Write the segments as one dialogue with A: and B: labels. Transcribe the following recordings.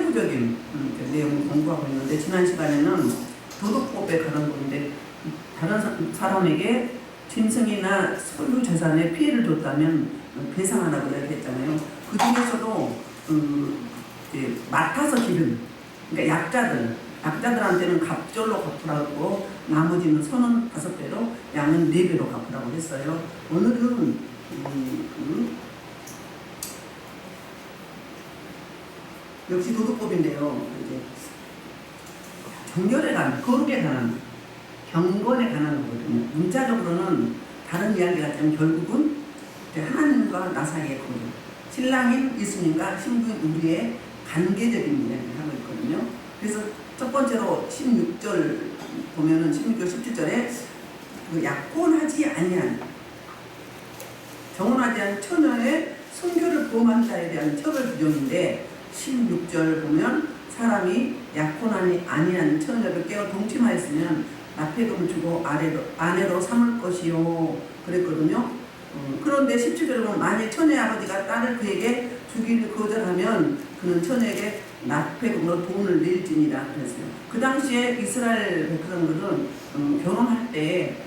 A: 세부적인 내용을 공부하고 있는데, 지난 시간에는 도덕법에 관한 건데, 다른 사람에게 짐승이나 소유 재산에 피해를 줬다면 배상하라고 이야기했잖아요. 그 중에서도 맡아서 기른, 그러니까 약자들한테는 갑절로 갚으라고, 나머지는 소는 5배로, 양은 4배로 갚으라고 했어요. 오늘은 역시 도덕법인데요. 이제 정결에 관한, 거룩에 관한, 경건에 관한 거거든요. 문자적으로는 다른 이야기 같지만 결국은 하나님과 나 사이의 거룩, 신랑인 예수님과 신부인 우리의 관계적인 이야기를 하고 있거든요. 그래서 첫 번째로 16절 보면은 16절 17절에 약혼하지 아니한, 정혼하지 않은 처녀의 순교를 범한 자에 대한 처벌 규정인데, 16절 보면 사람이 약혼하지 아니한 처녀를 깨어 동침하였으면 납폐금을 주고 아내로 삼을 것이요 그랬거든요. 그런데 17절에 보면 만일 처녀의 아버지가 딸을 그에게 주기를 거절하면 그는 처녀에게 납폐금으로 돈을 낼지니라 그랬어요. 그 당시에 이스라엘 백성들은 결혼할 때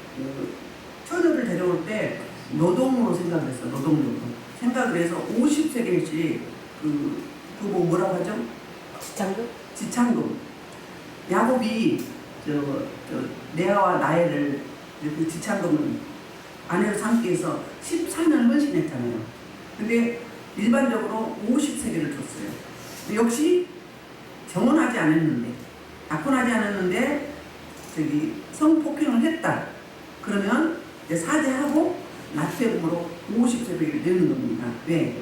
A: 처녀를 데려올 때 노동으로 생각을 했어요. 노동으로 생각을 해서 50세겔씩 그거 뭐라고 하죠? 지창금. 야곱이 레아와 라헬을 그 지창금을 아내로 삼기 위해서 14년을 헌신했잖아요. 근데 일반적으로 50세겔을 줬어요. 역시 정혼하지 않았는데, 약혼하지 않았는데 성폭행을 했다. 그러면 이제 사죄하고 납폐금으로 50세겔을 내는 겁니다. 왜?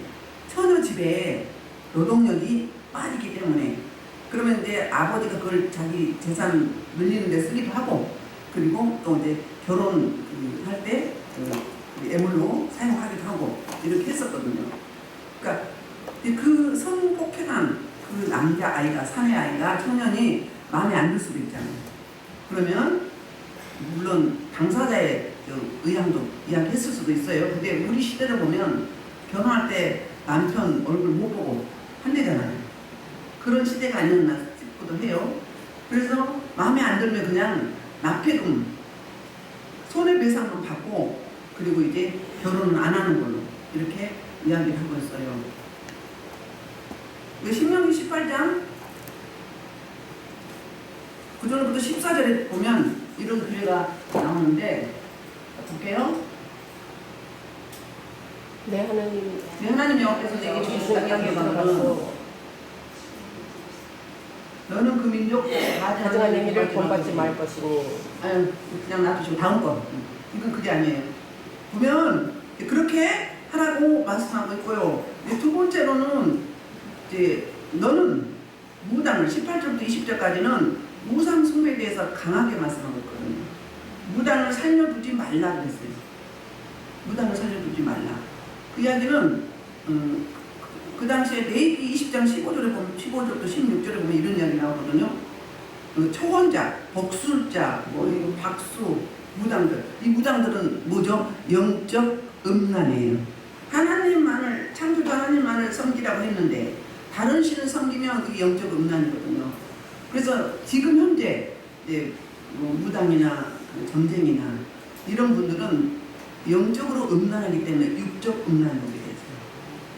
A: 처녀 집에 노동력이 빠지기 때문에. 그러면 이제 아버지가 그걸 자기 재산 늘리는 데 쓰기도 하고, 그리고 또 이제 결혼할 때 애물로 사용하기도 하고 이렇게 했었거든요. 그러니까 그 성폭행한 그 남자아이가, 사내아이가, 청년이 마음에 안 들 수도 있잖아요. 그러면 물론 당사자의 의향도 이야기했을 수도 있어요. 근데 우리 시대를 보면 결혼할 때 남편 얼굴 못 보고 한대잖아요. 그런 시대가 아니었나 싶기도 해요. 그래서 마음에 안 들면 그냥 납폐금, 손해배상금 받고, 그리고 이제 결혼은 안 하는 걸로 이렇게 이야기를 하고 있어요. 신명기 18장 9절부터 14절에 보면 이런 글가 나오는데, 볼게요.
B: 내
A: 하나님 여호와께서 내게 주신 이야기가 너는 그 민족
B: 가증한 행위를 본받지 말 것이니.
A: 아유, 그냥 놔두시고 다음 거. 이건 그게 아니에요. 보면 그렇게 하라고 말씀하고 있고요. 두 번째로는 이제 너는 무당을 18절부터 20절까지는 무상 숭배에 대해서 강하게 말씀하고 있거든요. 무당을 살려두지 말라 그랬어요. 무당을 살려두지 말라. 그 이야기는 그 당시에 레위기 20장 15절에 보면, 15절부터 16절에 보면 이런 이야기 나오거든요. 초혼자, 복술자, 박수, 무당들. 이 무당들은 뭐죠? 영적 음란이에요. 하나님만을, 창조주 하나님만을 섬기라고 했는데 다른 신을 섬기면 그게 영적 음란이거든요. 그래서 지금 현재 무당이나 점쟁이나 이런 분들은 영적으로 음란하기 때문에 육적 음란이 오게 됐어요.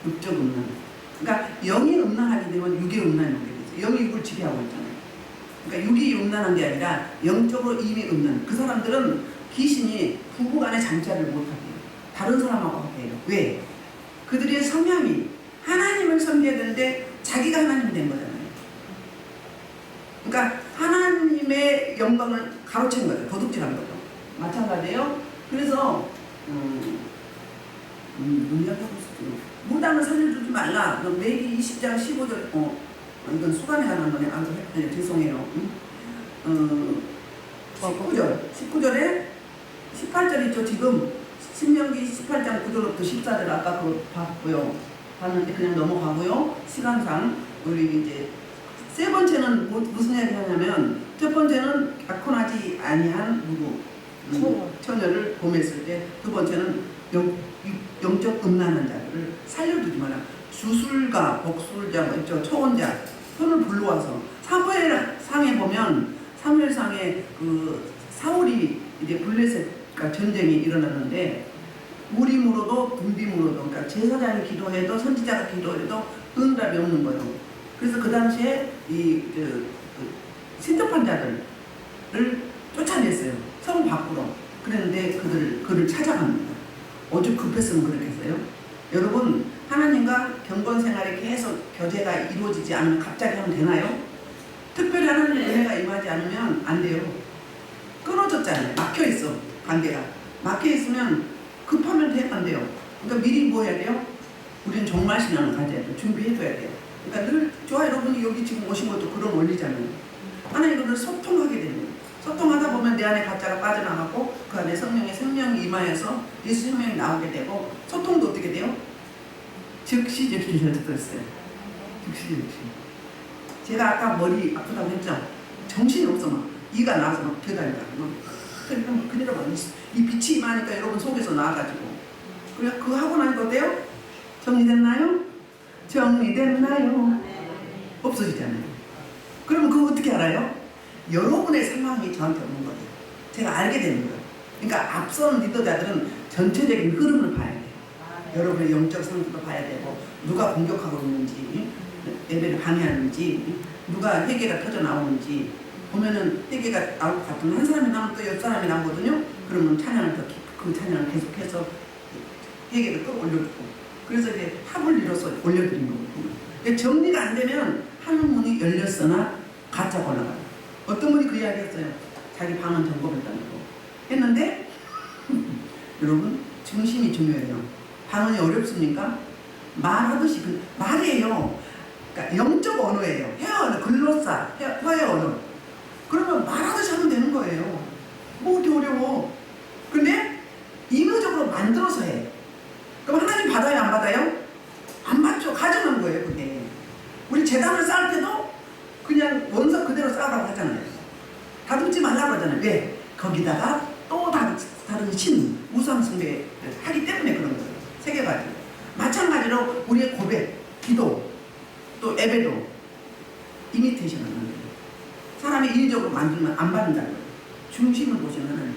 A: 육적 음란. 그러니까 영이 음란하게 되면 육의 음란이 오게 되죠. 영이 육을 지배하고 있잖아요. 그러니까 육이 음란한 게 아니라 영적으로 이미 음란. 그 사람들은 귀신이 부부간에 잠자를 못하게 해요. 다른 사람하고 하게 해요. 왜? 그들의 성향이 하나님을 섬겨야 되는데 자기가 하나님이 된 거잖아요. 그러니까 하나님의 영광을 가로챈 거죠. 도둑질한 거죠. 마찬가지예요. 그래서 무당을 살려주지 말라. 레위기 20장 15절, 이건 수간에 관한 거네. 죄송해요. 19절에 18절 있죠. 지금 신명기 18장 9절부터 14절 아까 그거 봤고요. 봤는데 그냥 넘어가고요. 시간상 우리 이제 세 번째는 무슨 이야기 하냐면, 첫 번째는 약혼하지 아니한 처녀를 범했을 때, 두 번째는 영적 음란한 자들을 살려두지 마라. 주술가, 복술자, 초혼자, 손을 불러 불러와서 사무엘상에 보면 사무엘상에 그 사울이 이제 블레셋과 전쟁이 일어났는데 우림으로도 둠빔으로도 그러니까 제사장이 기도해도 선지자가 기도해도 응답이 없는 거예요. 그래서 그 당시에 신접한 자들을 쫓아냈어요. 성 밖으로. 그랬는데 그를 찾아갑니다. 오죽 급했으면 그렇겠어요? 여러분 하나님과 경건 생활이 계속 교제가 이루어지지 않으면 갑자기 하면 되나요? 특별히 하나님의 은혜가 임하지 않으면 안 돼요. 끊어졌잖아요. 막혀있어. 관계가 막혀있으면 급하면 안 돼요. 그러니까 미리 뭐 해야 돼요? 우리는 정말 신앙을 가져야 돼요. 준비해둬야 돼요. 그러니까 늘 저와 여러분이 여기 지금 오신 것도 그런 원리잖아요. 하나님과 소통하게 됩니다. 소통하다 보면 내 안에 가짜가 빠져나가고 그 안에 성령의 생명이 임하여서 예수 생명이 나오게 되고 소통도 어떻게 돼요? 즉시 됐어요. 즉시. 제가 아까 머리 아프다고 했죠? 정신이 없어 막 이가 나와서 막 되다니까 막 그대로 막 이 빛이 임하니까 여러분 속에서 나와가지고 그래 그거 하고 나니까 어때요? 정리됐나요? 정리됐나요? 없어지잖아요. 그러면 그거 어떻게 알아요? 여러분의 상황이 저한테 오는 거예요. 제가 알게 되는 거예요. 그러니까 앞선 리더자들은 전체적인 흐름을 봐야 돼요. 여러분의 영적 상태도 봐야 되고 누가 공격하고 있는지 예배를 방해하는지 누가 회개가 터져 나오는지 보면은 회개가 나올 것 같으면 한 사람이 나오면 또 옆 사람이 나오거든요. 그러면 찬양을 그 찬양을 계속해서 회개를 끌어올려주고 그래서 이제 합을 이뤄서 올려드린 거거든요. 정리가 안 되면 하는 문이 열렸으나 가짜가 올라가요. 어떤 분이 그 이야기 했어요. 자기 방은 점검했다고 했는데 여러분 중심이 중요해요. 방언이 어렵습니까? 말하듯이 말이에요. 그러니까 영적 언어예요. 회화 언어, 글로사, 화해 언어. 그러면 말하듯이 하면 되는 거예요. 뭐 어떻게 어려워. 근데 임의적으로 만들어서 해. 그럼 하나님 받아요 안 받아요? 안 받죠. 가져간 거예요 그게. 우리 재단을 쌓을 때도 그냥 원석 그대로 쌓으라고 하잖아요. 다듬지 말라고 하잖아요. 왜? 거기다가 또 다른 신, 우상 숭배를 하기 때문에 그런 거예요. 새겨가지고. 마찬가지로 우리의 고백, 기도, 또 예배도 이미테이션을 만들어요. 사람이 인위적으로 만들면 안 받는다는 거예요. 중심을 보시는 하나님.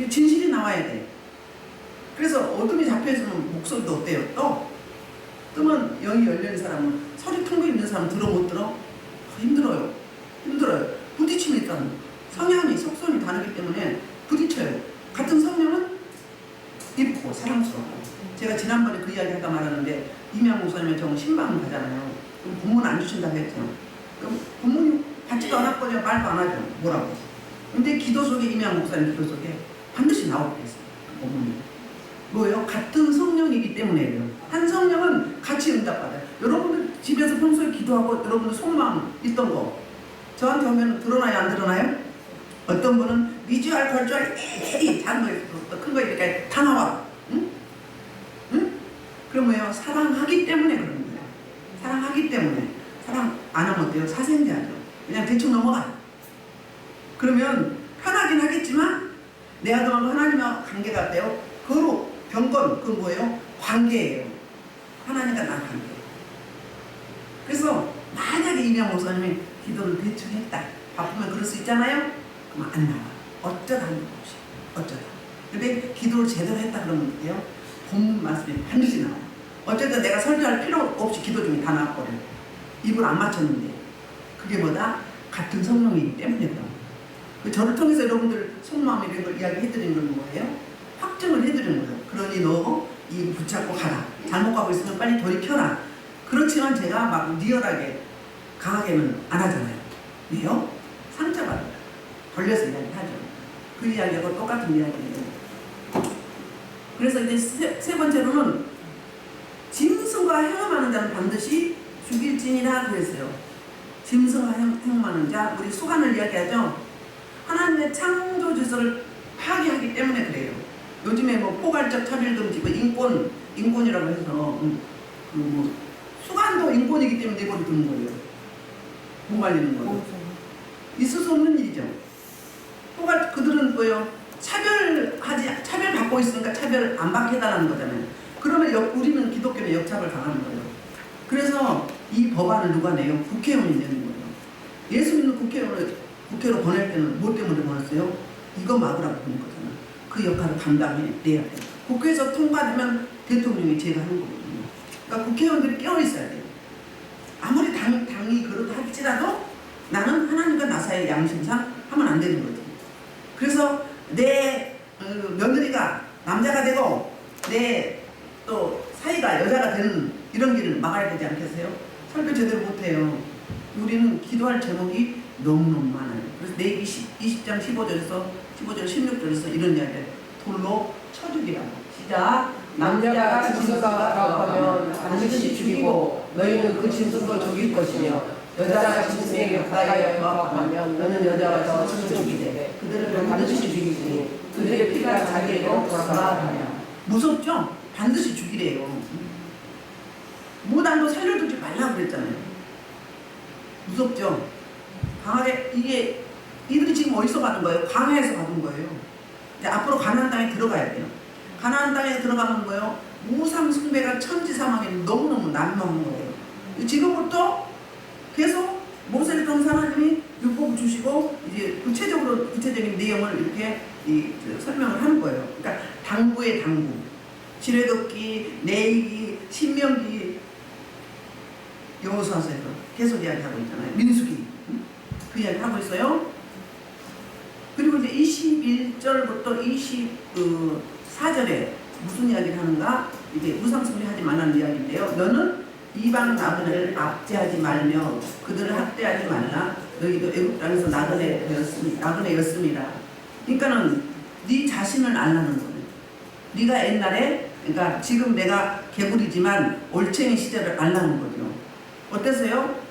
A: 진실이 나와야 돼. 그래서 어둠이 잡혀있으면 목소리도 어때요? 뜨면 영이 열린 사람은 소리 퉁고 있는 사람은 들어 못 들어? 힘들어요. 부딪히니까 성향이 속성이 다르기 때문에 부딪혀요. 같은 성령은 이쁘고 사랑스러워. 제가 지난번에 그 이야기 할까 말았는데 이명 목사님의 저는 신방을 가잖아요. 그럼 본문 안 주신다고 했죠. 그럼 본문이 받지도 않았거든요. 말도 안 하죠. 뭐라고. 근데 기도 속에 이명 목사님 기도 속에 반드시 나오게 됐어요. 그 본문이. 뭐예요? 같은 성령이기 때문에요. 한 성령은 같이 응답받아요. 여러분들 집에서 평소에 기도하고 여러분들 속마음 있던 거 저한테 오면 드러나요? 안 드러나요? 어떤 분은 미주알, 걸주알, 작은 거에서 큰 거 이렇게 다 나와. 응? 그럼 뭐예요? 사랑하기 때문에 그런 거예요. 사랑하기 때문에. 사랑 안 하면 어때요? 사생자죠. 그냥 대충 넘어가. 그러면 편하긴 하겠지만 내가 동안 하나님과 관계가 어때요? 거룩, 경건, 그건 뭐예요? 관계예요. 하나님과 나 관계. 그래서 만약에 이명 목사님이 기도를 대충 했다. 바쁘면 그럴 수 있잖아요? 그럼 안 나와. 어쩌다 한 번 없이. 어쩌다. 근데 기도를 제대로 했다 그러면 어때요? 본문 말씀이 반드시 나와요. 어쨌든 내가 설교할 필요 없이 기도 중에 다 나왔거든요. 입을 안 맞췄는데. 그게 뭐다? 같은 성령이기 때문에 그럼. 저를 통해서 여러분들 속마음 이런 걸 이야기해드리는 건 뭐예요? 확증을 해드리는 거예요. 그러니 너 이 붙잡고 가라. 잘못 가고 있으면 빨리 돌이켜라. 그렇지만 제가 막 리얼하게 강하게는 안 하잖아요. 왜요? 상처받아요. 걸려서 이야기하죠. 그 이야기하고 똑같은 이야기예요. 그래서 이제 세 번째로는 짐승과 행음하는 자는 반드시 죽일지니라 그랬어요. 짐승과 행음하는 자, 우리 수간을 이야기하죠. 하나님의 창조 질서를 파괴하기 때문에 그래요. 요즘에 뭐 포괄적 차별금지, 인권이라고 해서 수간도 인권이기 때문에 내버려 두는 거예요. 못 말리는 거예요. 있을 수 없는 일이죠. 그들은 뭐예요? 차별받고 있으니까 차별 안 받게 해달라는 거잖아요. 그러면 우리는 기독교는 역차별 당하는 거예요. 그래서 이 법안을 누가 내요? 국회의원이 내는 거예요. 예수 믿는 국회의원을 국회로 보낼 때는 뭐 때문에 보냈어요? 이거 막으라고 보낸 거잖아. 그 역할을 감당해내야 돼요. 국회에서 통과되면 대통령이 제가 하는 거거든요. 그러니까 국회의원들이 깨어있어야 돼요. 아무리 당이 그렇다 할지라도 나는 하나님과 나 사이의 양심상 하면 안 되는 거죠. 그래서 내 며느리가 남자가 되고 내 또 사이가 여자가 되는 이런 길을 막아야 되지 않겠어요? 설교 제대로 못해요. 우리는 기도할 제목이 너무너무 많아요. 그래서 내기 20장 15절에서 16절에서 이런 이야기를 돌로 쳐죽이라고. 시작.
B: 남자가 짐승과라고 하면 반드시 죽이고 너희는 그 짐승도 죽일 것이며 여자가 짐승에게 가까이 가면 너는 여자와 저 짐승이되 그들을 반드시 죽이니 그들의 피가 자기에게로 돌아가리라.
A: 무섭죠? 반드시 죽이래요. 무당도 살려두지 말라고 그랬잖아요. 무섭죠? 강하게 이게 이들이 지금 어디서 받은 거예요? 광야에서 받은 거예요. 이제 앞으로 가나안 땅에 들어가야 돼요. 가나안 땅에 들어가면 뭐예요? 우상 숭배가 천지사망에 너무너무 난무한 거예요. 지금부터 계속 모세를 통해서 하나님이 율법을 주시고 이제 구체적인 내용을 이렇게 설명을 하는 거예요. 그러니까 당부의 당부, 지뢰걷기, 내기, 신명기, 여호수아서에서 계속 이야기하고 있잖아요. 민수기 그 이야기 하고 있어요. 그리고 이제 21절부터 24절에 무슨 이야기를 하는가? 이게 우상숭배 하지 말라는 이야기인데요. 너는 이방 나그네를 압제하지 말며 그들을 학대하지 말라. 너희도 애굽 땅에서 나그네였습니다. 그러니까는 네 자신을 알라는 거예요. 네가 옛날에, 그러니까 지금 내가 개구리지만 올챙이 시절을 알라는 거죠. 어땠어요?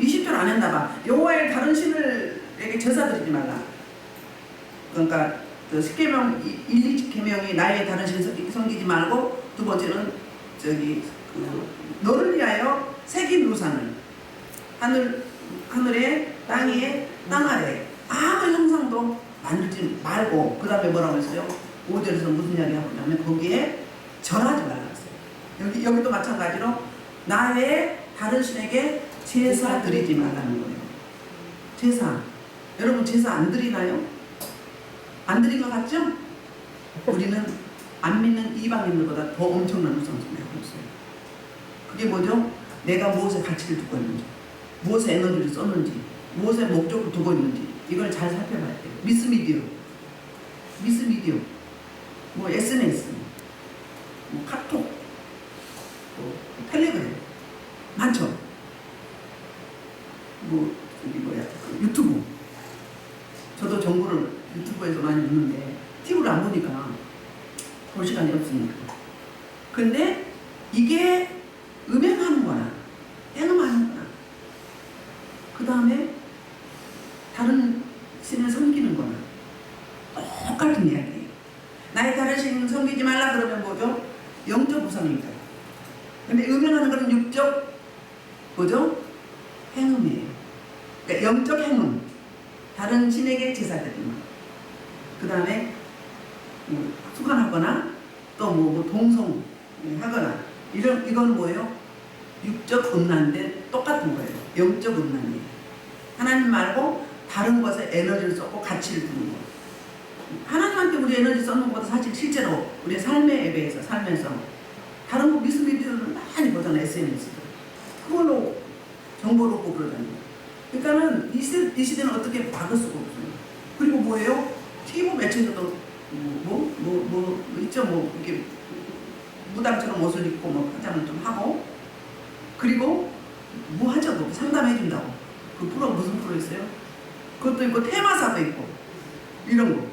A: 20절 안 했나 봐. 여호와의 다른 신을에게 제사 드리지 말라. 그러니까 그 10계명 1, 2계명이 나의 다른 신 섬기지 말고, 두 번째는 너를 위하여 새긴 우상을 하늘에 땅 아래 아무 형상도 만들지 말고, 그 다음에 뭐라고 했어요? 5절에서 무슨 이야기 하고 있냐면 거기에 절하지 말라 했어요. 여기도 마찬가지로 나의 다른 신에게 제사 드리지 말라는 거예요. 제사. 여러분 제사 안 드리나요? 안 드린 것 같죠? 우리는 안 믿는 이방인들보다 더 엄청난 우상숭배를 하고 있어요. 그게 뭐죠? 내가 무엇에 가치를 두고 있는지, 무엇에 에너지를 썼는지, 무엇에 목적을 두고 있는지 이걸 잘 살펴봐야 돼요. 미스미디어, 뭐 SNS, 뭐 카톡, 뭐 텔레그램 많죠. 뭐 유튜브. 저도 정보를 유튜브에서 많이 듣는데 TV를 안 보니까 볼 시간이 없으니까. 근데 이게 음행하는 거나 행음하는 거나 그 다음에 다른 신을 섬기는 거나 똑같은 이야기예요. 나의 다른 신 섬기지 말라 그러면 뭐죠? 영적 우상입니다. 근데 음행하는 거는 육적 뭐죠? 행음이에요. 그러니까 영적 행음, 다른 신에게 제사 드리는 거. 그 다음에 수관하거나 또 뭐 동성하거나 이건 뭐예요? 육적 음란인데 똑같은 거예요. 영적 음란이에요. 하나님 말고 다른 것에 에너지를 쏟고 가치를 두는 거. 하나님한테 우리 에너지 쏟는 것보다 사실 실제로 우리 삶에 비해서 살면서 다른 거 미스미디어를 많이 보잖아요. SNS를. 그걸로 정보를 얻고 그러잖아요. 그러니까는 이 시대는 어떻게 막을 수가 없어요. 그리고 뭐예요? TV 매체에서도 있죠. 뭐 이렇게 무당처럼 옷을 입고 뭐 화장을 좀 하고, 그리고 뭐 하죠? 뭐 상담해준다고. 그 프로 무슨 프로 있어요? 그것도 있고 테마사도 있고 이런 거.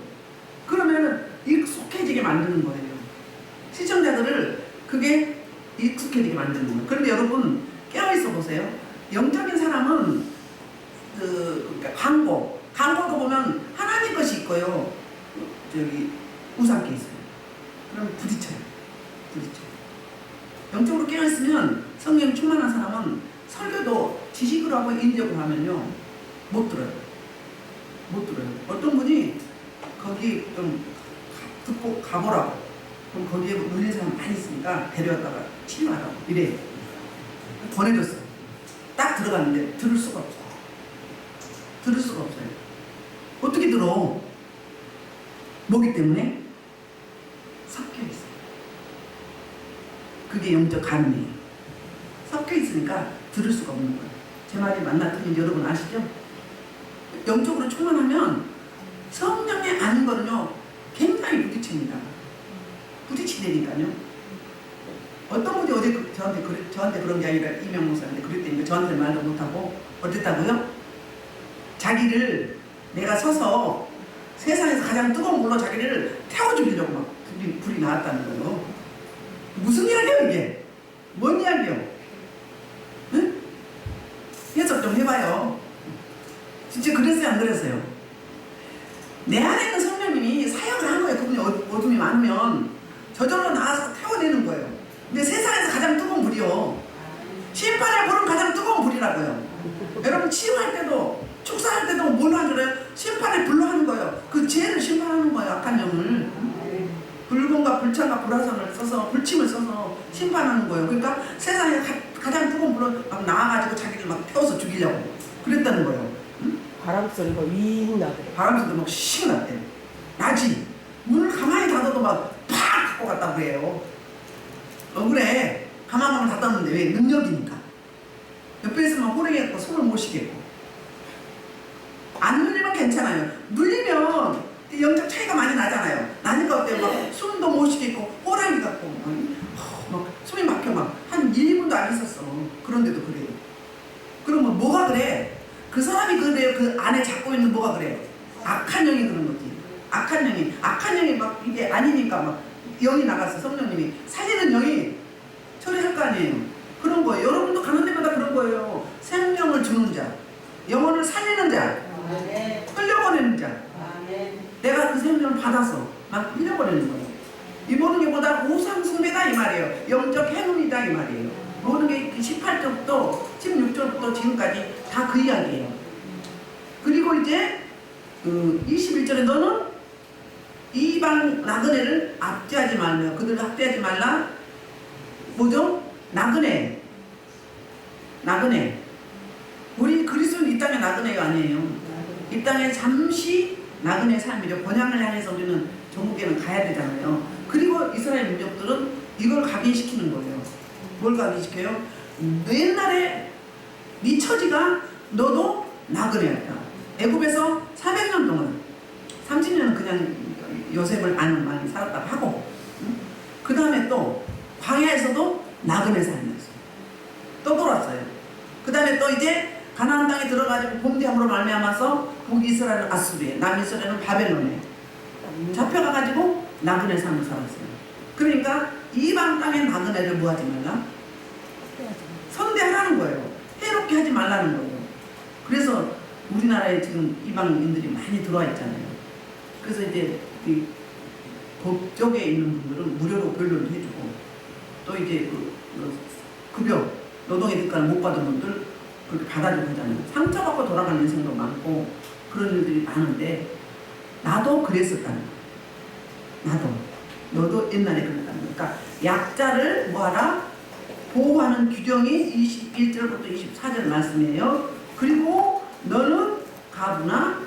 A: 그러면은 익숙해지게 만드는 거예요. 시청자들을 그게 익숙해지게 만드는 거예요. 그런데 여러분 깨어있어 보세요. 영적인 사람은 그러니까 광고도 보면 하나님 것이 있고요. 우상게 있어요. 그럼 부딪혀요. 영적으로 깨어있으면 성령 충만한 사람은 설교도 지식으로 하고 인적으로 하면요 못 들어요. 어떤 분이 거기 좀 듣고 가보라고. 그럼 거기에 물린 사람 많이 있으니까 데려왔다가 치료하라고 이래요. 보내줬어. 딱 들어갔는데 들을 수가 없어. 들을 수가 없어요. 어떻게 들어? 뭐기 때문에? 섞여 있어요. 그게 영적 간음이에요. 섞여 있으니까 들을 수가 없는 거예요. 제 말이 맞나 틀린지 여러분 아시죠? 영적으로 충만하면 성령이 아닌 거는요 굉장히 부딪힙니다. 부딪히다니까요. 어떤 분이 어제 저한테 그런 게 아니라 이명 목사인데 그랬다니까 저한테 말도 못하고 어땠다고요? 자기를 내가 서서 세상에서 가장 뜨거운 물로 자기를 태워 죽이려고 막 불이 나왔다는 거예요. 무슨 이야기예요 이게? 뭔 이야기예요? 응? 해석 좀 해봐요. 진짜 그랬어요 안 그랬어요? 내 안에 있는 성령님이 사역을 한 거예요. 그분이 어둠이 많으면 저절로 나와서 태워내는 거예요. 근데 세상에서 가장 뜨거운 불이요. 심판의 불은 가장 뜨거운 불이라고요. 여러분 치유할 때도 축사할 때도 뭘로 하는 줄 알아요? 심판의 불로 하는 거예요. 그 죄를 심판하는 거예요. 악한 영을. 불공과 불창과 불화선을 써서 불침을 써서 심판하는 거예요. 그러니까 세상에 가장 뜨거운 불은 막 나와가지고 자기를 막 태워서 죽이려고 그랬다는 거예요. 응?
B: 바람 소리가 윙 나더래.
A: 바람 소리도 막 씩 났대. 나지. 문을 가만히 닫아도 막 팍 갖고 갔다고 그래요. 억울해. 가만히 닫았는데 왜? 능력이니까. 옆에 있으면 호랭이갖고 손을 못 쉬겠고. 안 눌리면 괜찮아요. 눌리면 영적 차이가 많이 나잖아요. 나니까 어때요? 막 숨도 못 쉬겠고 호랑이 같고 막 숨이 막혀 막 한 1, 2분도 안 있었어. 그런데도 그래요. 그러면 뭐가 그래? 그 사람이 그래요. 그 안에 잡고 있는 뭐가 그래요? 악한 영이 그런 거지. 악한 영이 막 이게 아니니까 막 영이 나갔어. 성령님이 살리는 영이 처리할 거 아니에요. 그런 거예요. 여러분도 가는 데마다 그런 거예요. 생명을 주는 자, 영혼을 살리는 자, 흘려보내는 자. 내가 그 생명을 받아서 막 흘려보내는 거예요. 이 모든 게 보다 우상숭배다 이 말이에요. 영적 행운이다 이 말이에요. 모든 게 18절부터 16절부터 지금까지 다 그 이야기예요. 그리고 이제 21절에 너는 이방 나그네를 압제하지 말며 그들을 학대하지 말라. 뭐죠? 나그네. 우리 그리스도는 이 땅의 나그네가 아니에요. 이 땅에 잠시 나그네 삶이죠. 번향을 향해서 우리는 전국에는 가야 되잖아요. 그리고 이스라엘 민족들은 이걸 각인시키는 거예요. 뭘 각인시켜요? 옛날에 네 처지가 너도 나그네였다. 애굽에서 400년 동안 30년은 그냥 요셉을 아는 많이 살았다고 하고 그 다음에 또 광야에서도 나그네 삶이었어요. 또 돌았어요. 그 다음에 또 이제 가나안 땅에 들어가지고 범죄함으로 말미암아서 북이스라엘은 아수르에, 남이스라엘은 바벨론에 잡혀가가지고 나그네 삶을 살았어요. 그러니까 이방 땅의 나그네를 뭐 하지 말라? 선대하라는 거예요. 해롭게 하지 말라는 거예요. 그래서 우리나라에 지금 이방인들이 많이 들어와 있잖아요. 그래서 이제 이 법쪽에 있는 분들은 무료로 변론을 해주고 또 이제 급여 노동의 대가를 못 받은 분들 그렇게 받아주고 하잖아요. 상처받고 돌아가는 인생도 많고 그런 일들이 많은데 나도 그랬었다는 거야. 너도 옛날에 그랬다는 거야. 그러니까 약자를 뭐하라? 보호하는 규정이 21절부터 24절 말씀이에요. 그리고 너는 가부나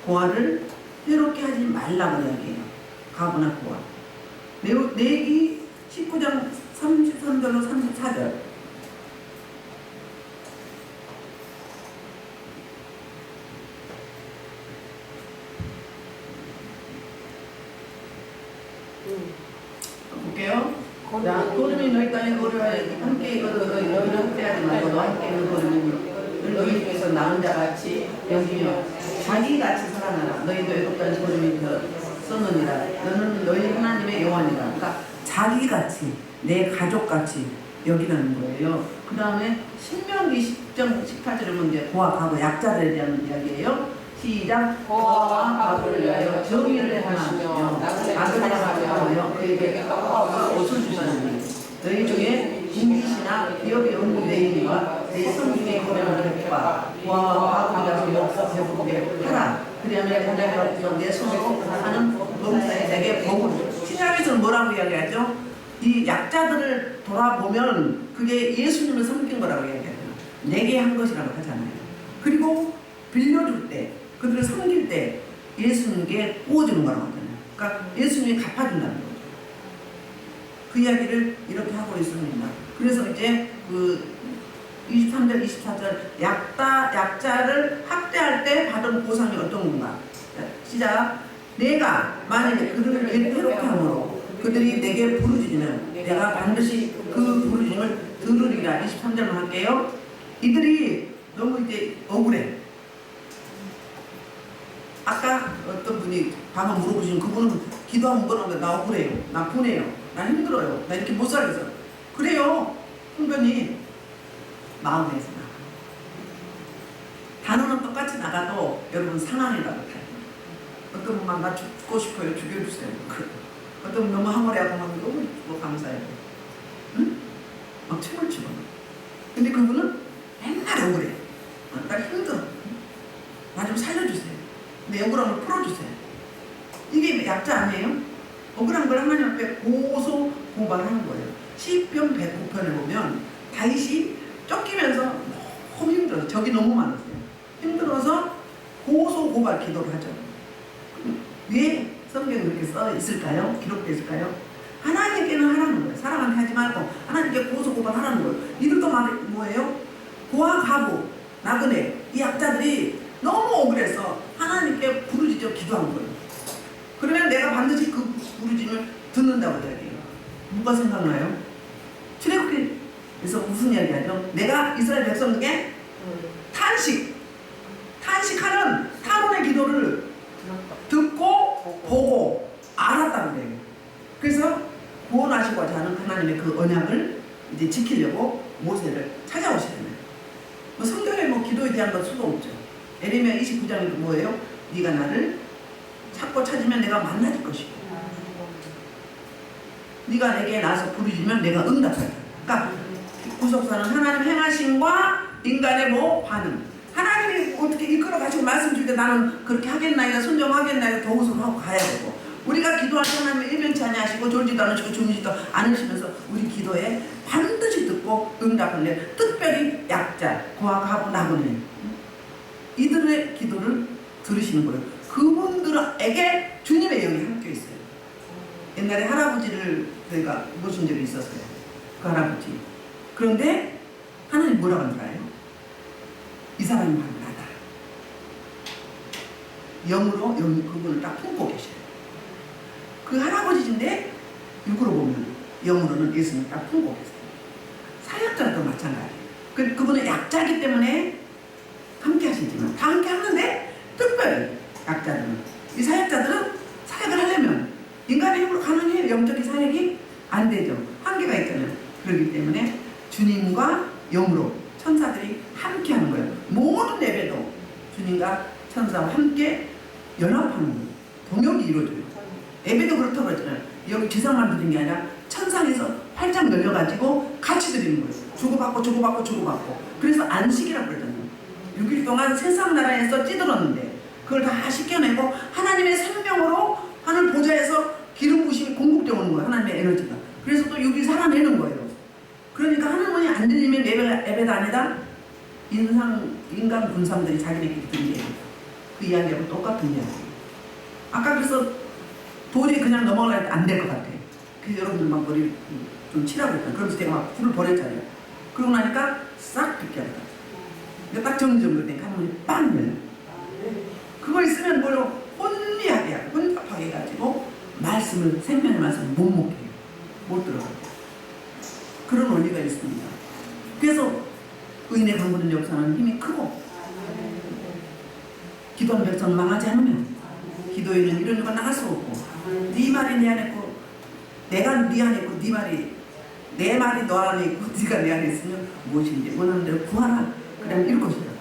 A: 고아를 해롭게 하지 말라고 이야기해요. 가부나 고아. 내기 19장 33절로 34절. 볼게요. 자, 도름이 너희 땅에 거류하여 함께 이거도 너희는 학대하지 말고 너와 함께 있는 도름이 너희 중에서 나은 자 같이 여기며 자기같이 살아나라. 너희도 애굽 땅에 도름이 썼느니라. 너는 너희 하나님의 여호와니라. 그러니까 자기같이 내 가족같이 여기라는 거예요. 그 다음에 신명기 10장 18절에 이제 고아 가부 약자들에 대한 이야기예요. 시작. 고아와 가부를 위하여 정의를 하시며 나그네 하며 그에게 떡과 옷을 주시나니 너희 중에 빈기시나 기업이 없는 내인과 내 손 중에 고령을 해봐 고아와 가부가 먹어 배고프게 하라. 그리하면 공장에 내 손으로 하는 범사에 내게 복을. 신약에서는 뭐라고 이야기하죠? 이 약자들을 돌아보면 그게 예수님을 섬긴 거라고 얘기해요. 내게 한 것이라고 하잖아요. 그리고 빌려줄 때, 그들을 섬길 때 예수님께 구워주는 거라고 하잖아요. 그러니까 예수님이 갚아준다는 거죠. 그 이야기를 이렇게 하고 있습니다. 그래서 이제 그 23절, 24절 약자를 학대할 때 받은 보상이 어떤 건가? 시작. 내가 만약에 그들을 괴롭게 함으로 그들이 내게 부르짖으면 내가 반드시 그 부르짖음을 들으리라. 23절만 할게요. 이들이 너무 이제 억울해. 아까 어떤 분이 방금 물어보신 그분은 기도하면 뭐라고 나 억울해요. 나 분해요. 나 힘들어요. 나 이렇게 못 살겠어. 그래요. 훈련이 마음에서 나가. 단어는 똑같이 나가도 여러분 상황이라고 해요. 어떤 분만 나 죽고 싶어요. 죽여주세요. 어떤 분 너무 항월해하고 막 너무 감사해요. 응? 막 춤을 추고. 근데 그분은 맨날 억울해. 나 힘들어. 나 좀 살려주세요. 내 억울함을 풀어주세요. 이게 약자 아니에요? 억울한 걸 하나님 앞에 고소 고발하는 거예요. 시편 109편에 보면 다윗이 쫓기면서 너무 힘들어서 적이 너무 많았어요. 힘들어서 고소 고발 기도를 하죠. 왜 성경에 그렇게 써 있을까요? 기록되어 있을까요? 하나님께는 하라는 거예요. 사람한테 하지 말고 하나님께 고소 고발하라는 거예요. 이들도 말이 뭐예요? 고아 가부 나그네 이 약자들이 너무 억울해서 하나님께 부르짖어 기도한 거예요. 그러면 내가 반드시 그 부르짖음을 듣는다고 이야기해요. 누가 생각나요? 출애굽기에서 무슨 이야기하죠? 내가 이스라엘 백성에게 탄식하는 타론의 기도를 듣고 보고 알았다는 거예요. 그래서 구원하시고자 하는 하나님의 그 언약을 이제 지키려고 모세를 찾아오시잖아요. 뭐 성경에 뭐 기도에 대한 건 수도 없죠. 에레미야 29장에도 뭐예요? 네가 나를 찾고 찾으면 내가 만나줄 것이고 네가 내게 나서 부르짖으면 내가 응답할 거야. 그러니까 구속사는 하나님 행하심과 인간의 뭐 반응. 하나님이 어떻게 이끌어 가시고 말씀 줄 때 나는 그렇게 하겠나이다 순종하겠나이다 도우서 하고 가야 되고 우리가 기도할 때 하나님이 일면치 아니하시고 졸지도 않으시고 주무지도 않으시면서 우리 기도에 반드시 듣고 응답을 내. 특별히 약자, 고아, 가부, 나그네 이들의 기도를 들으시는 거예요. 그분들에게 주님의 영이 함께 있어요. 옛날에 할아버지를 저희가 모신 적이 있었어요. 그 할아버지. 그런데 하나님 뭐라고 하는 줄 알아요? 이 사람이 바로 나다. 영으로 그분을 딱 품고 계셔요. 그 할아버지인데 육으로 보면 영으로는 예수님을 딱 품고 계세요. 사역자도 마찬가지예요. 그분은 약자이기 때문에 함께 하시지만 다 함께 하는데 특별히 약자들은 이 사역자들은 사역을 하려면 인간의 힘으로 가능해요. 영적인 사역이 안 되죠. 한계가 있잖아요. 그렇기 때문에 주님과 영으로 천사들이 함께 하는 거예요. 모든 예배도 주님과 천사와 함께 연합하는 거예요. 동역이 이루어져요. 예배도 그렇다고 그랬잖아요. 여기 지상만 드리는 게 아니라 천상에서 활짝 열려가지고 같이 드리는 거예요. 주고받고 그래서 안식이라고 그러잖아요. 6일 동안 세상 나라에서 찌들었는데 그걸 다 씻겨내고 하나님의 생명으로 하늘 보좌에서 기름 부심이 공급되어 오는 거예요. 하나님의 에너지가. 그래서 또 6일 살아내는 거예요. 그러니까 하늘문이 안 들리면 예배가 아니다. 인간 군상들이 자기네끼리 드는 얘기예요. 그 이야기하고 똑같은 이야기예요. 아까 그래서 도저히 그냥 넘어갈 때 안 될 것 같아. 그래서 여러분들 막 머리 좀 치라고 했잖아요. 그러면서 제가 막 불을 버렸잖아요. 그러고 나니까 싹 듣게 하더라. 근데 딱 정리되니까 하늘문이 빵 열려. 그거 있으면 뭘로 혼미하게 혼잡하게 해가지고 말씀을 생명의 말씀을 못 먹게 해요. 못 들어가요. 그런 원리가 있습니다. 그래서 의인의 강구는 역사는 힘이 크고 기도하는 백성은 망하지 않으면 기도에는 이런 일가 나갈 수 없고 네 말이 내 안에 있고 내가 네 안에 있고 네 말이 내 말이 너 안에 있고 네가 내 안에 있으면 무엇인지 원하는 대로 구하라. 그러면 이룰 것이다.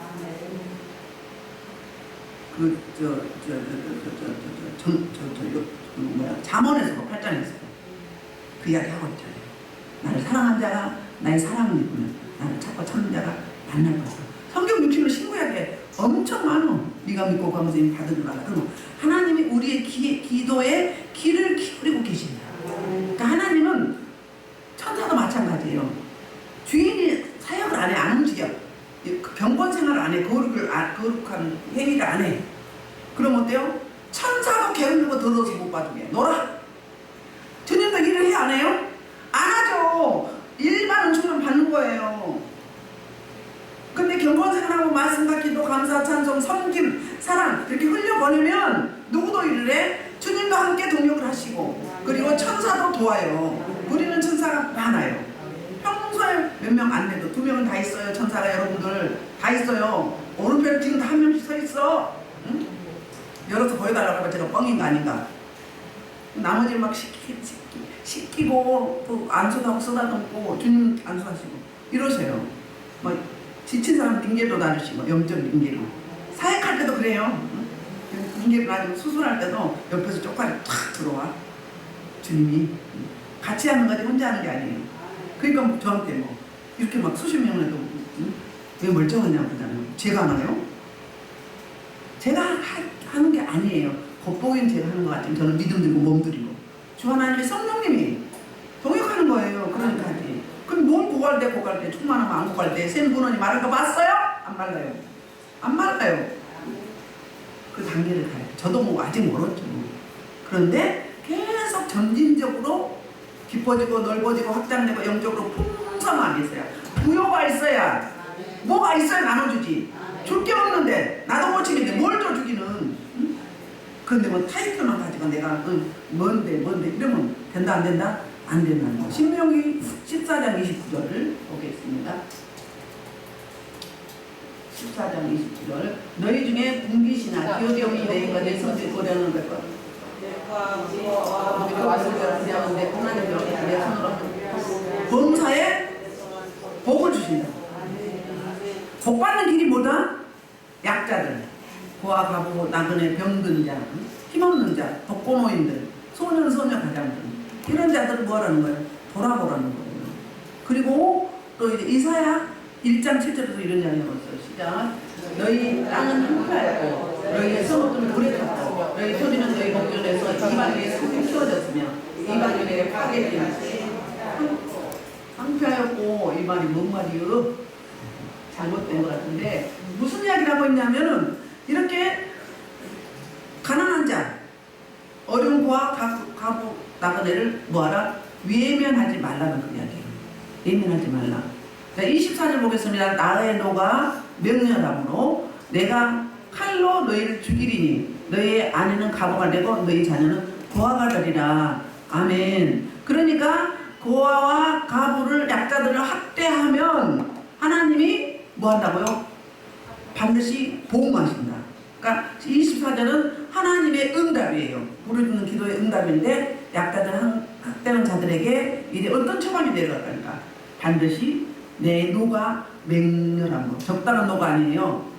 A: 잠언에서 8장에서 그 이야기 하고 있잖아요. 나를 사랑한 자가 나의 사랑을 입으면 나를 찾고 찾는 자가 만날 것이다. 성경 60년 신구약에 엄청 많어. 네가 믿고 가면서 이미 받으리라. 그럼 하나님이 우리의 기도에 귀를 기울이고 계십니다. 그러니까 하나님은 안 해. 거룩한 행위를 안 해. 그럼 어때요? 천사도 게을르고 더러워서 못 봐주게. 놀아. 주님도 일을 해, 안 해요? 안 하죠. 일반 은총만 받는 거예요. 근데 경건생활하고 말씀과 기도, 감사, 찬송, 섬김, 사랑 이렇게 흘려보내면 누구도 일을 해? 주님도 함께 동역을 하시고, 그리고 천사도 도와요. 우리는 천사가 많아요. 평소에 몇 명 안 돼도 2명은 다 있어요. 천사가 여러분들 다 있어요. 오른편에 지금 다 1명씩 서 있어. 응? 열어서 보여달라고 하면 제가 뻥인 거 아닌가? 나머지 막 시키고 또 안수하고 쓰다듬고 주님 안수하시고 이러세요. 뭐 지친 사람 징계도 놔주시고 영적 징계로 사역할 때도 그래요. 징계도 놔주고 수술할 때도 옆에서 쪽팔이 탁 들어와. 주님이 같이 하는 거지 혼자 하는 게 아니에요. 그러니까 저한테 뭐 이렇게 막 수십 명을 해도 왜 멀쩡하냐고 그러잖아요. 제가 하나요? 제가 하는 게 아니에요. 겉보기엔 제가 하는 것 같지만 저는 믿음 들고 몸 들이고 주 하나님의 성령님이 동역하는 거예요. 그러니까 하지. 그럼 몸 고갈 때 충만하면 안 고갈 때 샘분원이 마른 거 봤어요? 안 말라요. 안 말라요. 그 단계를 가요. 저도 뭐 아직 멀었죠. 그런데 계속 점진적으로 깊어지고 넓어지고 확장되고 영적으로 풍성하게 있어야, 부여가 있어야, 뭐가 있어야 나눠주지. 줄 게 없는데 나도 못 치는데 뭘 줘 주기는. 응? 그런데 뭐 타이틀만 가지고 내가 뭔데 이러면 된다 안 된다? 안 된다는 거. 신명기 14장 29절을 보겠습니다. 14장 29절. 너희 중에 분깃이나 기억이 없는 내인과 내 손을 고려하는 것 우리가 말씀을 드리는데 하나님 여기 내 손으로 범사에 복을 주신다. 복 받는 길이 뭐다? 약자들, 고아 가부 나그네 병든 자, 힘없는 자, 독거노인들, 소년 소녀 가장들 이런 자들을 뭐하라는 거예요? 돌아보라는 거예요. 그리고 또 이제 이사야 1장 7절에서 이런 이야기가 있어요. 시작. 너희 땅은 황폐하였고 너희의 성읍들은 물에 탔고 너희 소리는 너희 목전에서 이방인의 손이 키워졌으며 이방인에게 파괴되었지. 황폐하였고 이 말이 뭔 말이요? 잘못된 것 같은데 무슨 이야기를 하고 있냐면은 이렇게 가난한 자, 어려운 고아 가부 나그네를 뭐하라? 외면하지 말라는 그 이야기예요. 외면하지 말라. 자, 24절 보겠습니다. 나의 노가 명렬함으로 내가 칼로 너희를 죽이리니 너희의 아내는 가부가 되고 너희 자녀는 고아가 되리라. 아멘. 그러니까 고아와 가부를 약자들을 학대하면 하나님이 뭐 한다고요? 반드시 보응하신다. 그러니까 24절은 하나님의 응답이에요. 부르짖는 기도의 응답인데 약자들 학대하는 자들에게 이제 어떤 처방이 내려갈까? 반드시 내 노가 맹렬함으로, 적당한 노가 아니에요.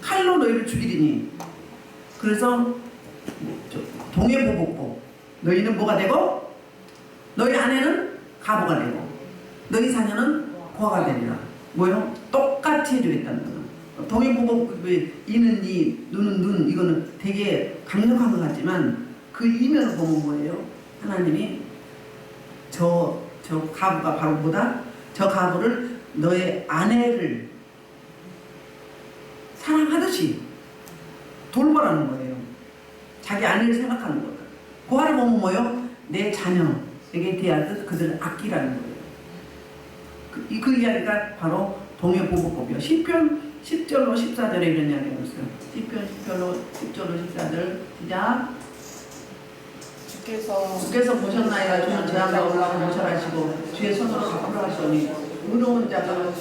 A: 칼로 너희를 죽이리니. 그래서 동해보복고 너희는 뭐가 되고 너희 아내는 가부가 되고 너희 자녀는 고아가 되리라. 뭐요? 똑같이 해주겠다는 거예요. 동해보복의 이는 이, 눈은 눈, 이거는 되게 강력한 것 같지만 그 이면을 보면 뭐예요? 하나님이 저 가부가 바로 뭐다? 저 가부를 너의 아내를 사랑하듯이 돌보라는 거예요. 자기 아내를 생각하는 거다. 고아를 보면 뭐예요? 내 자녀에게 대하듯 그들을 아끼라는 거예요. 그 이야기가 바로 동해보복법이요. 시편 10절로 14절에 이런 이야기가 있어요. 시편 10절로 14절 시작. 주께서 보셨나이다. 주는 제 앞에 올라오는 모셔라시고 주의 손으로 가꾸라 하시오니 의로운 자가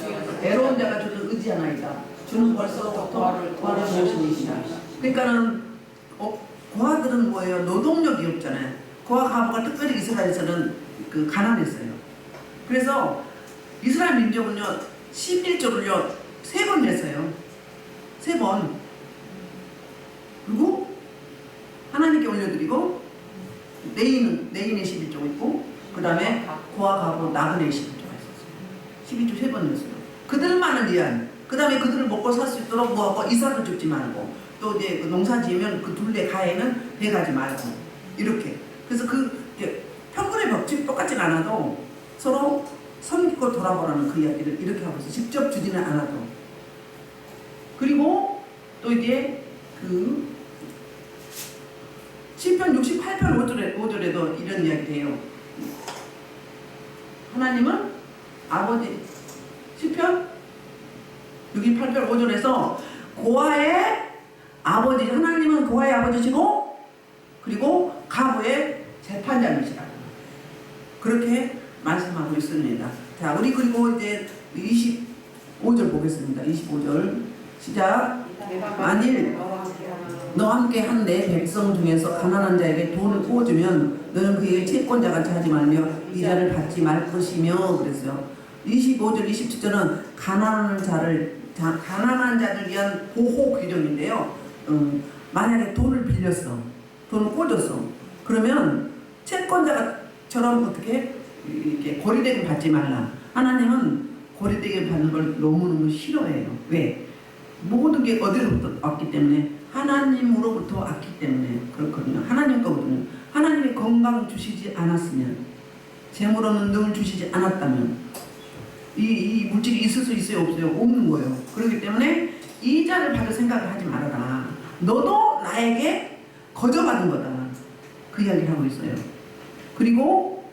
A: 애로운 자가 주를 의지하나이다. 주는 벌써 고아를 모시니시다. 그러니까는 고아들은 뭐예요? 노동력이 없잖아요. 고아 가부가 특별히 이스라엘에서는 그 가난했어요. 그래서 이스라엘 민족은요 11조를요 3번 냈어요. 3번. 그리고 하나님께 올려드리고 내인의 11조가 있고 그 다음에 고아 가부 나그네의 11조가 있었어요. 12조 3번 냈어요. 그들만을 위한, 그 다음에 그들을 먹고 살 수 있도록 뭐하고 이삭을 죽지 말고 또 이제 농사 지으면 그 둘레 가해는 배가지 말고 이렇게. 그래서 그 평균의 법칙 똑같진 않아도 서로 섬기고 돌아보라는 그 이야기를 이렇게 하고 있어요. 직접 주지는 않아도. 그리고 또 이제 그 시편 68편 5절에도 이런 이야기를 해요. 하나님은 아버지, 시편 68편 5절에서 고아의 아버지, 하나님은 고아의 아버지시고 그리고 가부의 재판장이시라 그렇게 말씀하고 있습니다. 자, 우리 그리고 이제 25절 보겠습니다. 25절 시작. 만일 너와 함께 한 내 백성 중에서 가난한 자에게 돈을 구워주면 너는 그에게 채권자같이 하지 말며 이자를 받지 말 것이며 그랬어요. 25절 27절은 가난한 자들 위한 보호 규정인데요. 만약에 돈을 빌렸어, 돈을 꿔줬어, 그러면 채권자처럼 어떻게 이렇게 고리대금 받지 말라. 하나님은 고리대금 받는 걸 너무너무 싫어해요. 왜? 모든 게 어디로부터 왔기 때문에, 하나님으로부터 왔기 때문에 그렇거든요. 하나님 거거든요. 하나님이 건강 주시지 않았으면, 재물로는 늘 주시지 않았다면 이 물질이 있을 수 있어요, 없어요? 없는 거예요. 그렇기 때문에 이자를 받을 생각을 하지 말아라. 너도 나에게 거저받은 거다. 그 이야기를 하고 있어요. 그리고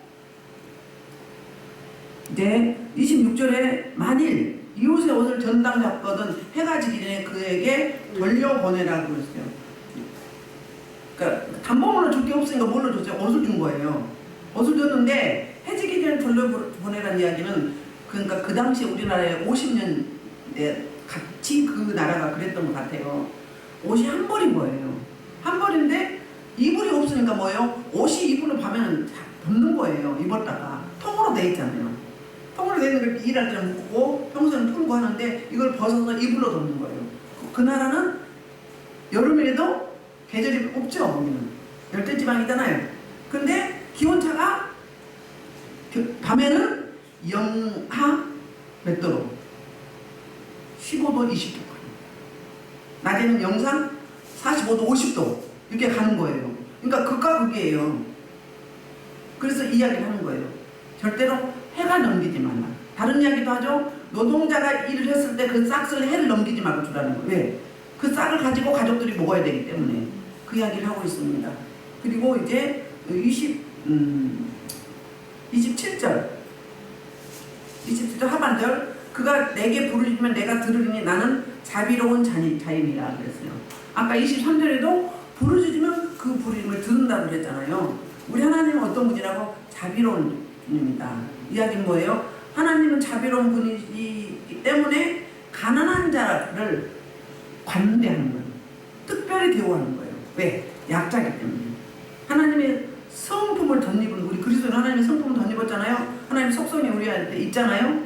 A: 이제 26절에 만일 이웃의 옷을 전당 잡거든 해가 지기 전에 그에게 돌려보내라고 그랬어요. 그러니까 담보물로 줄 게 없으니까 뭘로 줬어요? 옷을 준 거예요. 옷을 줬는데 해 지기 전에 돌려보내라는 이야기는, 그러니까 그 당시 우리나라에 50년 같이 그 나라가 그랬던 것 같아요. 옷이 한 벌인 거예요. 한 벌인데 이불이 없으니까 뭐예요? 옷이 이불을 파면 벗는 거예요. 입었다가 통으로 돼 있잖아요. 통으로 돼 있는 걸 일할 때는 묶고 평소에는 풀고 하는데 이걸 벗어서 이불로 덮는 거예요. 그 나라는 여름에도 계절이 없죠. 우리는 열대지방이잖아요. 근데 기온차가 밤에는 영하 몇 도로? 15도, 20도. 낮에는 영상 45도, 50도 이렇게 가는 거예요. 그러니까 극과 극이에요. 그래서 이야기를 하는 거예요. 절대로 해가 넘기지 말라. 다른 이야기도 하죠. 노동자가 일을 했을 때 그 싹을 해를 넘기지 말고 주라는 거예요. 왜? 그 싹을 가지고 가족들이 먹어야 되기 때문에 그 이야기를 하고 있습니다. 그리고 이제 27절 하반절, 그가 내게 부르짖으면 내가 들으리니 나는 자비로운 자임이라 그랬어요. 아까 23절에도 부르짖으면 그 부르짖음을 들은다고 그랬잖아요. 우리 하나님은 어떤 분이라고? 자비로운 분입니다. 이야기는 뭐예요? 하나님은 자비로운 분이기 때문에 가난한 자를 관대하는 거예요. 특별히 대우하는 거예요. 왜? 약자이기 때문에. 하나님의 성품을 덧입은, 우리 그리스도는 하나님의 성품을 덧입었잖아요. 하나님의 속성이 우리한테 있잖아요.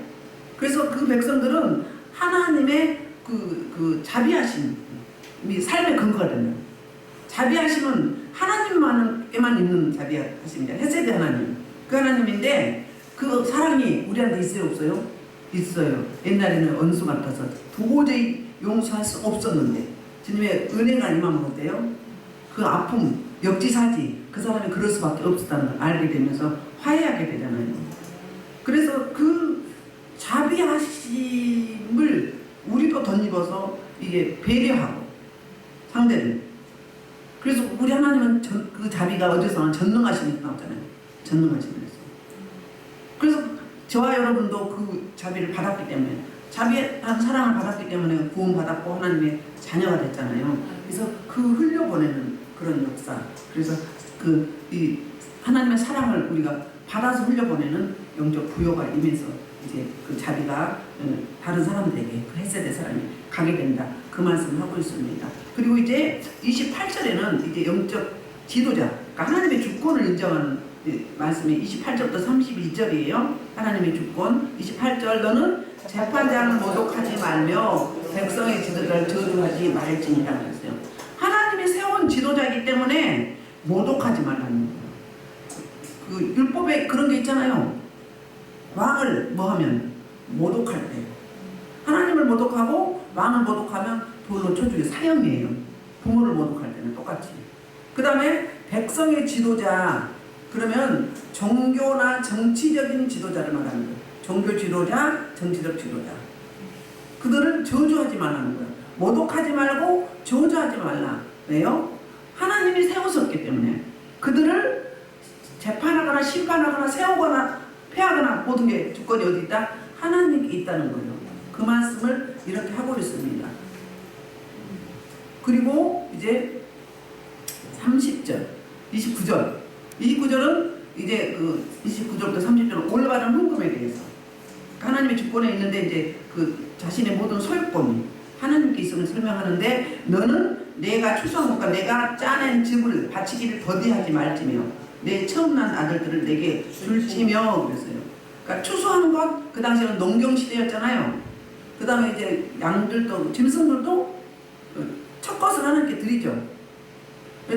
A: 그래서 그 백성들은 하나님의 그 자비하심이 삶의 근거가 됩니다. 자비하심은 하나님만에게만 있는 자비하심입니다. 헤세드 하나님. 그 하나님인데 그 사랑이 우리한테 있어요, 없어요? 있어요. 옛날에는 원수 같아서 도저히 용서할 수 없었는데 주님의 은혜가 임하면 어때요? 그 아픔, 역지사지, 그 사람이 그럴 수밖에 없었다는 걸 알게 되면서 화해하게 되잖아요. 그래서 그 자비하심을 우리도 덧입어서 이게 배려하고 상대를. 그래서 우리 하나님은 그 자비가 어디서 나오나? 전능하심에서 나오잖아요. 전능하심에서. 그래서 저와 여러분도 그 자비를 받았기 때문에, 자비한 사랑을 받았기 때문에 구원받았고 하나님의 자녀가 됐잖아요. 그래서 그 흘려보내는 그런 역사. 그래서 이 하나님의 사랑을 우리가 받아서 흘려보내는 영적 부여가 임해서 이제 그 자비가 다른 사람들에게, 그 헤세드 사람이 가게 된다. 그 말씀을 하고 있습니다. 그리고 이제 28절에는 이제 영적 지도자, 그러니까 하나님의 주권을 인정하는 말씀이 28절부터 32절이에요. 하나님의 주권. 28절, 너는 재판장을 모독하지 말며 백성의 지도자를 저주하지 말지니라 그랬어요. 하나님이 세운 지도자이기 때문에 모독하지 말라는 거예요. 그 율법에 그런 게 있잖아요. 왕을 뭐 하면? 모독할 때. 하나님을 모독하고 왕을 모독하면 돌로 쳐 죽여, 사형이에요. 부모를 모독할 때는 똑같이. 그 다음에 백성의 지도자, 그러면 종교나 정치적인 지도자를 말하는 거예요. 종교 지도자, 정치적 지도자. 그들을 저주하지 말라는 거예요. 모독하지 말고 저주하지 말라. 왜요? 하나님이 세우셨기 때문에 그들을 재판하거나 심판하거나 세우거나 패하거나 모든 게 주권이 어디 있다? 하나님께 있다는 거예요. 그 말씀을 이렇게 하고 있습니다. 그리고 이제 30절, 29절은 이제 그 29절부터 30절은 올바른 헌금에 대해서 하나님의 주권에 있는데 이제 그 자신의 모든 소유권이 하나님께 있음을 설명하는데 너는 내가 추수한 것과 내가 짜낸 즙을 바치기를 더디하지 말지며 내 처음 난 아들들을 내게 줄지며 그랬어요. 그러니까 추수하는 것 그 당시에는 농경 시대였잖아요. 그 다음에 이제 양들도 짐승들도 첫 것을 하나님께 드리죠.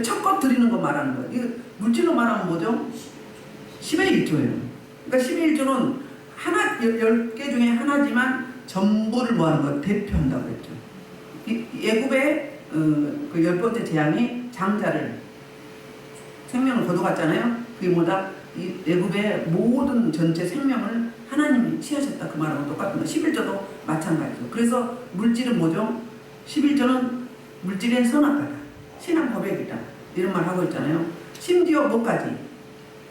A: 첫 것 드리는 거 말하는 거예요. 이거 물질로 말하면 뭐죠? 10의 1조예요. 그러니까 10의 1조는 하나 10개 중에 하나지만 전부를 뭐하는 거 대표한다고 그랬죠. 예굽의 그 10번째 재앙이 장자를 생명을 거둬갔잖아요. 그게 뭐다? 이 애굽의 모든 전체 생명을 하나님이 취하셨다 그 말하고 똑같은 거. 11조도 마찬가지죠. 그래서 물질은 뭐죠? 11조는 물질의 선악과다. 신앙 고백이다. 이런 말 하고 있잖아요. 심지어 뭐까지?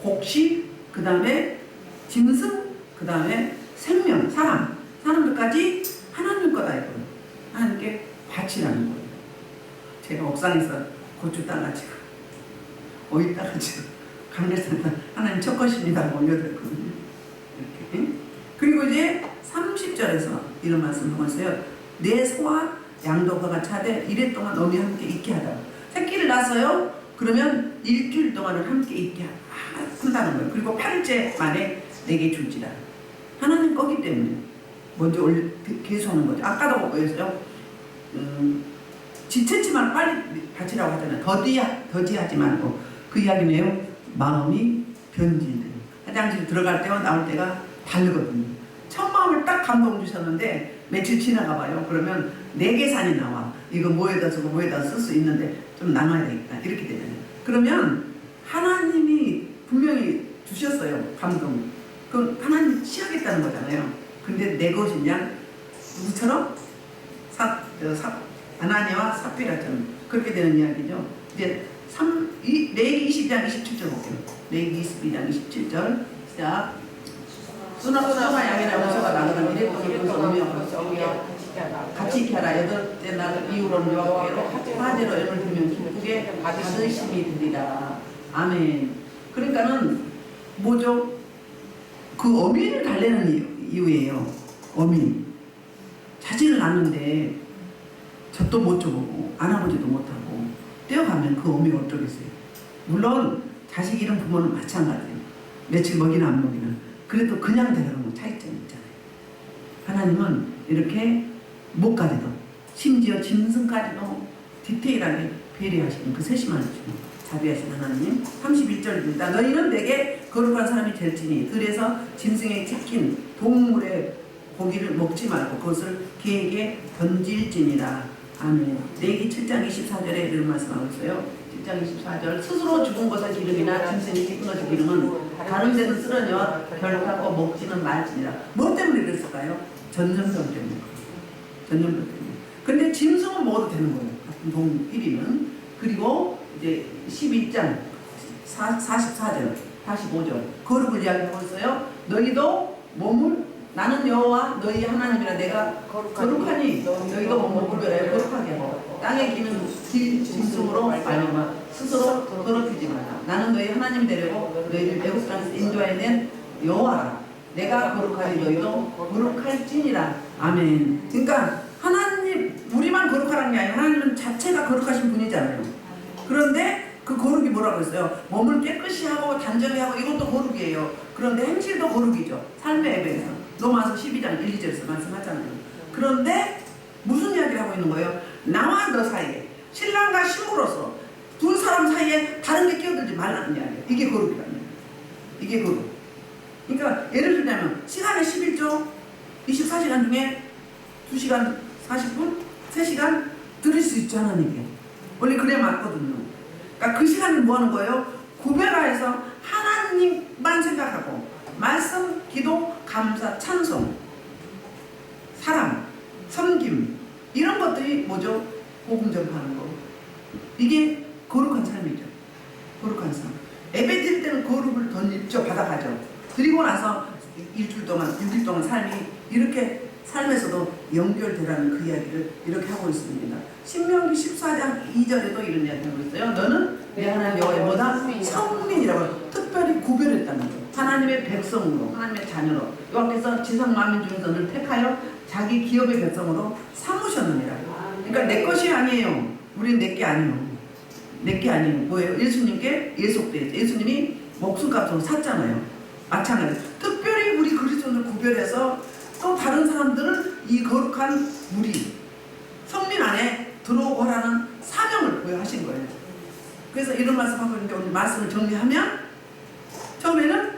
A: 곡식, 그 다음에 짐승, 그 다음에 생명, 사람들까지 하나님 거다 이거예요. 하나님께 바치라는 거예요. 제가 옥상에서 고추 따가지고 오이 따가지고 강례산에다 하나님 첫 것입니다 올려드렸거든요. 이렇게. 그리고 이제 30절에서 이런 말씀을 하셨어요. 내 소와 양도 그가 차되 이래 동안 너희 함께 있게 하다. 새끼를 낳았어요. 그러면 일주일 동안은 함께 있게 한다는 거예요. 그리고 8일째 만에 내게 줄지라. 하나님 거기 때문에 먼저 계속하는 거죠. 아까도 뭐였어요? 지쳤지만 빨리 바치라고 하잖아요. 더디하지 말고. 그 이야기네요. 마음이 변질돼요. 화장실 들어갈 때와 나올 때가 다르거든요. 첫 마음을 딱 감동 주셨는데 며칠 지나가 봐요. 그러면 내 계산이 나와. 이거 뭐에다 쓰고 뭐에다 쓸 수 있는데 좀 나눠야 되겠다. 이렇게 되잖아요. 그러면 하나님이 분명히 주셨어요. 감동. 그건 하나님 취하겠다는 거잖아요. 근데 내 것이냐? 누구처럼? 아나니아와 삽비라처럼 그렇게 되는 이야기죠. 이제 레위기 20장 27절 볼게요. 레위기 22장 27절 시작. 수나 양이나 우소가 나가는 이래 동안 같이 있게 하라. 여덟째 날 이후로는 여호와께로 화제로 예물 드리면 기쁘게 받으심이 되리라. 아멘. 그러니까는 뭐죠? 그 어미를 달래는 이유예요. 어미. 자식을 낳는데 젖도 못 줘보고 안아보지도 못하고 떼어가면 그 어미가 어쩌겠어요. 물론 자식 잃은 부모는 마찬가지예요. 며칠 먹이나 안 먹이나. 그래도 그냥 대하는 건 차이점이 있잖아요. 하나님은 이렇게 목까지도 심지어 짐승까지도 디테일하게 배려하시는 그 세심한 주님, 자비하신 하나님. 31절입니다. 너희는 내게 거룩한 사람이 될지니 들에서 짐승에 찍힌 동물의 고기를 먹지 말고 그것을 개에게 던질지니라. 아멘. 레위기 7장 24절에 이런 말씀하고 있어요. 7장 24절 스스로 죽은 것의 기름이나 짐승이 찌꺼진 기름은 다른 데는 쓰러져 결코 먹지는 말지니라. 뭐 때문에 그랬을까요? 전염병 때문에. 전염병 때문에. 근데 짐승은 먹어도 되는 거예요. 같은 동물 1위는. 그리고 이제 12장 44절 45절 거룩을 이야기하고 있어요. 너희도 몸을 나는 여호와 너희 하나님이라 내가 거룩하니 너희도 몸을 구별하여 거룩하게 하고 땅에 기는 짐승으로 말미암아 스스로 더럽히지 말라. 나는 너희 하나님 되려고 너희를 애굽 땅에서 인도해낸 여호와라. 내가 거룩하니 너희도 거룩할지니라. 아멘. 그러니까 하나님 우리만 거룩하라는 게 아니라 하나님은 자체가 거룩하신 분이잖아요. 그런데 그 거룩이 뭐라고 했어요? 몸을 깨끗이 하고 단정히 하고 이것도 거룩이에요. 그런데 행실도 거룩이죠. 삶의 앱에서 로마서 12장 1, 2절에서 말씀하잖아요. 그런데 무슨 이야기를 하고 있는 거예요? 나와 너 사이에 신랑과 신부로서 두 사람 사이에 다른 게 끼어들지 말라는 이야기예요. 이게 거룩이라는 거예요. 이게 거룩. 그러니까 예를 들자면 시간에 11조 24시간 중에 2시간 40분 3시간 들을 수 있죠. 하나님께. 원래 그래 맞거든요. 그러니까 그 시간을 뭐 하는 거예요? 구별화해서 하나님만 생각하고 말씀, 기도, 감사, 찬송, 사랑, 섬김, 이런 것들이 뭐죠? 복음 전파하는 거. 이게 거룩한 삶이죠. 거룩한 삶. 예배 드릴 때는 거룩을 던져 받아가죠. 드리고 나서 일주일 동안, 6일 동안 삶이 이렇게 삶에서도 연결되라는 그 이야기를 이렇게 하고 있습니다. 신명기 14장 2절에도 이런 이야기를 하고 있어요. 너는 내 하나님 여호와의 뭐다? 성민이라고 특별히 구별했다는 거예요. 하나님의 백성으로, 하나님의 자녀로 여호와께서 지상 만민 중에서 너를 택하여 자기 기업의 백성으로 삼으셨느니라. 그러니까 내 것이 아니에요. 우리는 내 게 아니에요. 내 게 아니에요. 뭐예요? 예수님께 예속돼. 예수님이 목숨값으로 샀잖아요. 마찬가지. 특별히 우리 그리스도인을 구별해서 또 다른 사람들은 이 거룩한 무리 성민 안에 들어오고 하라는 사명을 부여하신 거예요. 그래서 이런 말씀하고 있는데 오늘 말씀을 정리하면 처음에는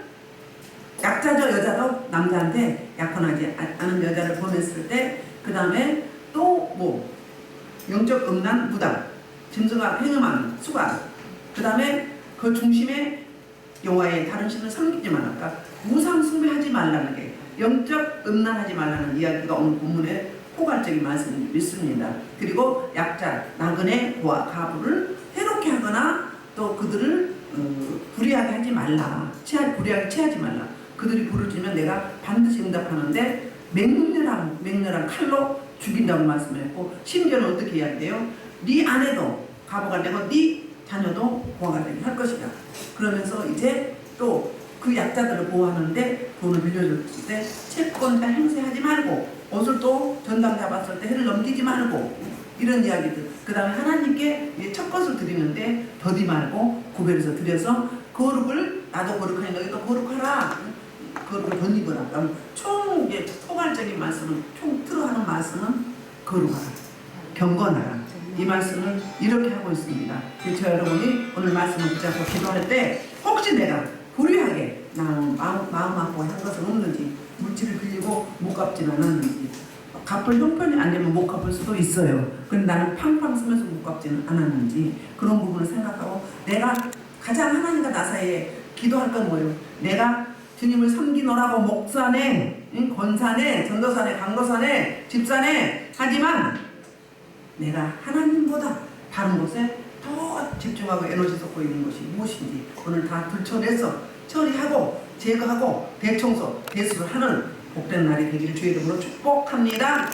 A: 약자죠. 여자도 남자한테 약혼하지 않은 여자를 보냈을 때 그 다음에 또 뭐 영적 음란 무당 짐승과 행음하는 수관 그 다음에 그 중심에 여호와의 다른 신을 섬기지 말랄까 우상 숭배하지 말라는 게 영적 음란하지 말라는 이야기가 오늘 본문에 포괄적인 말씀을 믿습니다. 그리고 약자, 나그네, 고아, 가부를 해롭게 하거나 또 그들을 불의하게 하지 말라. 불의하게 취하지 말라. 그들이 부르짖으면 내가 반드시 응답하는데 맹렬한 칼로 죽인다고 말씀했고 심지어는 어떻게 이야기해요? 네 아내도 가부가 되고 네 자녀도 고아가 되게 할 것이다. 그러면서 이제 또 그 약자들을 보호하는데 돈을 빌려줬을 때 채권자 행세하지 말고 옷을 또 전당 잡았을 때 해를 넘기지 말고 이런 이야기들. 그 다음에 하나님께 첫 것을 드리는데 더디 말고 구별해서 드려서 거룩을 나도 거룩하니 너희도 거룩하라. 거룩을 덧입어라. 그럼 총 이제 포괄적인 말씀은 총 틀어 하는 말씀은 거룩하라. 경건하라. 이 말씀을 이렇게 하고 있습니다. 저 여러분이 오늘 말씀을 붙잡고 기도할 때 혹시 내가 불의하게 마음 아프고 한 것은 없는지 물질을 빌리고 못 갚지는 않았는지 갚을 형편이 안 되면 못 갚을 수도 있어요. 근데 나는 팡팡 쓰면서 못 갚지는 않았는지 그런 부분을 생각하고 내가 가장 하나님과 나 사이에 기도할 건 뭐예요? 내가 주님을 섬기노라고 목사네, 권사네, 전도사네, 강도사네, 집사네 하지만 내가 하나님보다 다른 곳에 더 집중하고 에너지 쏟고 있는 것이 무엇인지 오늘 다 들춰내서 처리하고 제거하고 대청소, 대수를 하는 복된 날이 되기를 주의 이름으로 축복합니다.